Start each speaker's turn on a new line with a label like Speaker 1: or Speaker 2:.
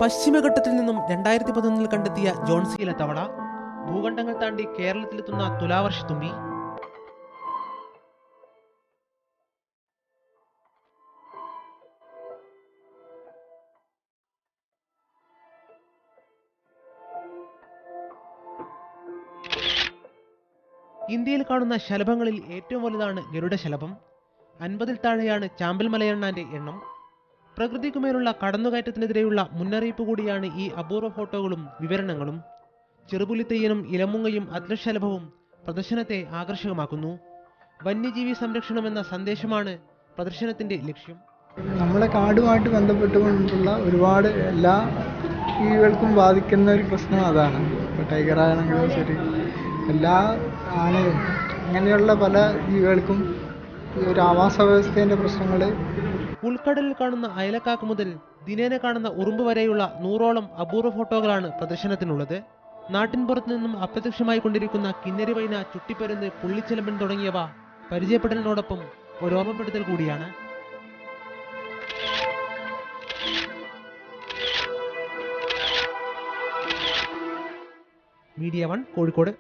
Speaker 1: പശ്ചിമഘട്ടത്തിൽ നിന്നും 2011 കണ്ടെത്തിയ ജോൺസിയിലെ തവള ഭൂഖണ്ഡങ്ങൾ താണ്ടി കേരളത്തിലെത്തുന്ന തുലാവർഷത്തുമ്പി. ഇന്ത്യയിൽ കാണുന്ന ശലഭങ്ങളിൽ ഏറ്റവും വലുതാണ് ഗരുഡശലഭം. 50-ൽ താഴെയാണ് ചാമ്പൽ മലയണ്ണാന്റെ എണ്ണം. പ്രകൃതിക്കുമേലുള്ള കടന്നുകയറ്റത്തിനെതിരെയുള്ള മുന്നറിയിപ്പ് കൂടിയാണ് ഈ അപൂർവ ഫോട്ടോകളും വിവരണങ്ങളും. ചെറുപുലിത്തെയ്യനും ഇലമുങ്ങയും അത്ലശലഭവും പ്രദർശനത്തെ ആകർഷകമാക്കുന്നു. വന്യജീവി സംരക്ഷണം എന്ന സന്ദേശമാണ് പ്രദർശനത്തിന്റെ ലക്ഷ്യം.
Speaker 2: നമ്മളെ കാടുമായിട്ട് ബന്ധപ്പെട്ടുകൊണ്ടുള്ള ഒരുപാട് എല്ലാ ജീവികൾക്കും ബാധിക്കുന്ന ഒരു പ്രശ്നം അതാണ്. ഇപ്പോൾ ടൈഗർ ആണെങ്കിലും ശരി, എല്ലാ ആനയും അങ്ങനെയുള്ള പല ജീവികൾക്കും ഒരു ആവാസ വ്യവസ്ഥേൻ്റെ പ്രശ്നങ്ങൾ.
Speaker 1: ഉൾക്കടലിൽ കാണുന്ന അയലക്കാക്ക് മുതൽ ദിനേന കാണുന്ന ഉറുമ്പ് വരെയുള്ള 100ഓളം അപൂർവ ഫോട്ടോകളാണ് പ്രദർശനത്തിനുള്ളത്. നാട്ടിൻപുറത്തു നിന്നും അപ്രത്യക്ഷമായി കൊണ്ടിരിക്കുന്ന കിന്നരിവൈന, ചുട്ടിപ്പരുന്ത്, പുള്ളിച്ചെലമ്പൻ തുടങ്ങിയവ പരിചയപ്പെടലിനോടൊപ്പം ഒരു ഓർമ്മപ്പെടുത്തൽ കൂടിയാണ്. മീഡിയ 1 കോഴിക്കോട്.